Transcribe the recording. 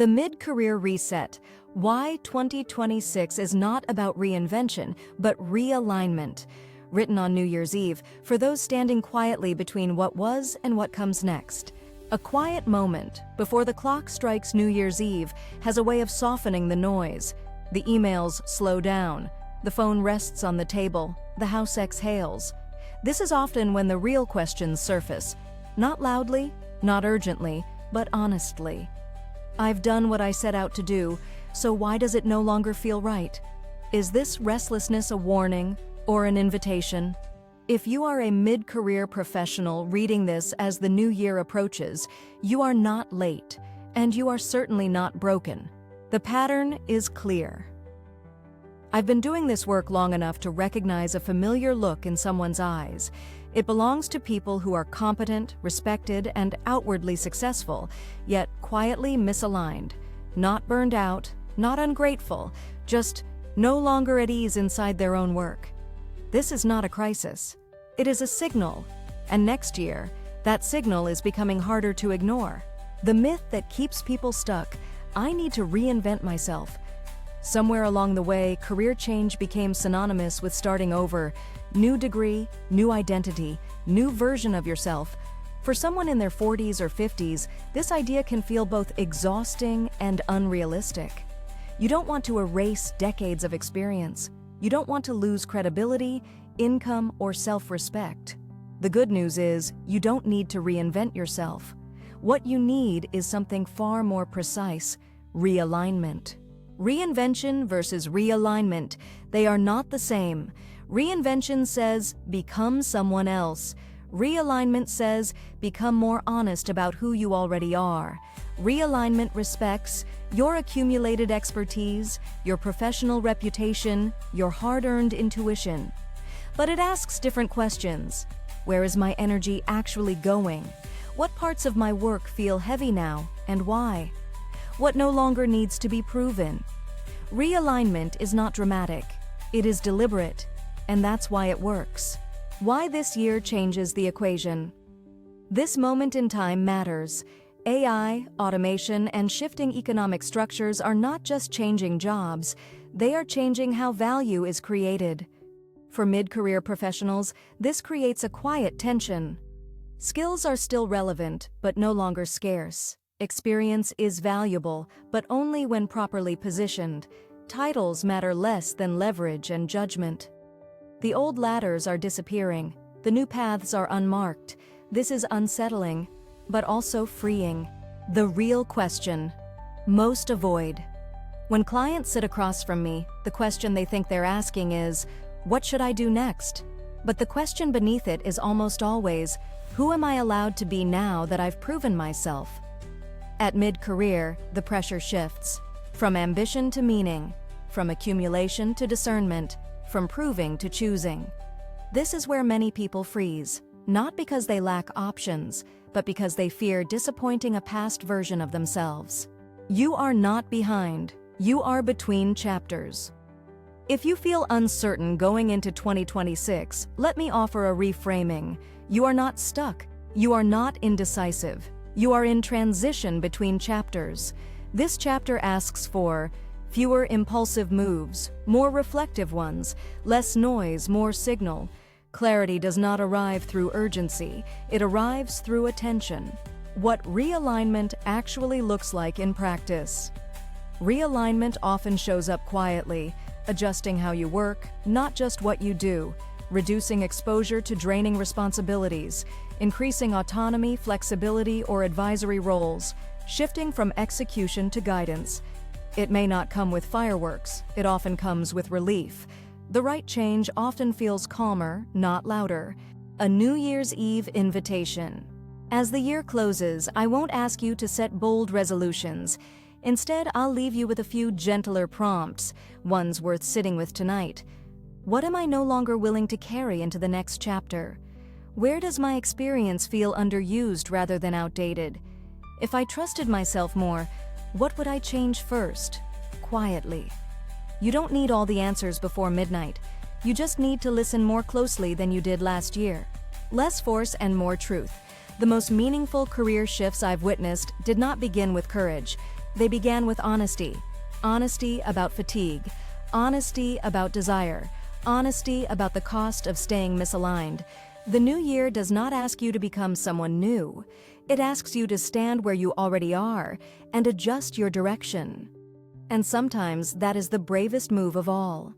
The Mid-Career Reset. Why 2026 is not about reinvention, but realignment. Written on New Year's Eve, for those standing quietly between what was and what comes next. A quiet moment, before the clock strikes New Year's Eve, has a way of softening the noise. The emails slow down. The phone rests on the table. The house exhales. This is often when the real questions surface. Not loudly, not urgently, but honestly. I've done what I set out to do, so why does it no longer feel right? Is this restlessness a warning or an invitation? If you are a mid-career professional reading this as the new year approaches, you are not late, and you are certainly not broken. The pattern is clear. I've been doing this work long enough to recognize a familiar look in someone's eyes. It belongs to people who are competent, respected, and outwardly successful, yet quietly misaligned. Not burned out, not ungrateful, just no longer at ease inside their own work. This is not a crisis. It is a signal, and next year, that signal is becoming harder to ignore. The myth that keeps people stuck, I need to reinvent myself. Somewhere along the way, career change became synonymous with starting over. New degree, new identity, new version of yourself. For someone in their 40s or 50s, this idea can feel both exhausting and unrealistic. You don't want to erase decades of experience. You don't want to lose credibility, income, or self-respect. The good news is, you don't need to reinvent yourself. What you need is something far more precise: realignment. Reinvention versus realignment, they are not the same. Reinvention says, become someone else. Realignment says, become more honest about who you already are. Realignment respects your accumulated expertise, your professional reputation, your hard-earned intuition. But it asks different questions. Where is my energy actually going? What parts of my work feel heavy now, and why? What no longer needs to be proven? Realignment is not dramatic. It is deliberate, and that's why it works. Why this year changes the equation. This moment in time matters. AI, automation, and shifting economic structures are not just changing jobs, they are changing how value is created. For mid-career professionals, this creates a quiet tension. Skills are still relevant, but no longer scarce. Experience is valuable, but only when properly positioned. Titles matter less than leverage and judgment. The old ladders are disappearing. The new paths are unmarked. This is unsettling, but also freeing. The real question. Most avoid. When clients sit across from me, the question they think they're asking is, what should I do next? But the question beneath it is almost always, who am I allowed to be now that I've proven myself? At mid-career, the pressure shifts. From ambition to meaning, from accumulation to discernment, from proving to choosing. This is where many people freeze, not because they lack options, but because they fear disappointing a past version of themselves. You are not behind. You are between chapters. If you feel uncertain going into 2026, let me offer a reframing. You are not stuck. You are not indecisive. You are in transition between chapters. This chapter asks for fewer impulsive moves, more reflective ones, less noise, more signal. Clarity does not arrive through urgency, it arrives through attention. What realignment actually looks like in practice. Realignment often shows up quietly, adjusting how you work, not just what you do, reducing exposure to draining responsibilities, increasing autonomy, flexibility, or advisory roles, shifting from execution to guidance. It may not come with fireworks, it often comes with relief. The right change often feels calmer, not louder. A New Year's Eve invitation. As the year closes, I won't ask you to set bold resolutions. Instead, I'll leave you with a few gentler prompts, ones worth sitting with tonight. What am I no longer willing to carry into the next chapter? Where does my experience feel underused rather than outdated? If I trusted myself more, what would I change first? Quietly. You don't need all the answers before midnight. You just need to listen more closely than you did last year. Less force and more truth. The most meaningful career shifts I've witnessed did not begin with courage. They began with honesty. Honesty about fatigue. Honesty about desire. Honesty about the cost of staying misaligned. The new year does not ask you to become someone new. It asks you to stand where you already are and adjust your direction. And sometimes that is the bravest move of all.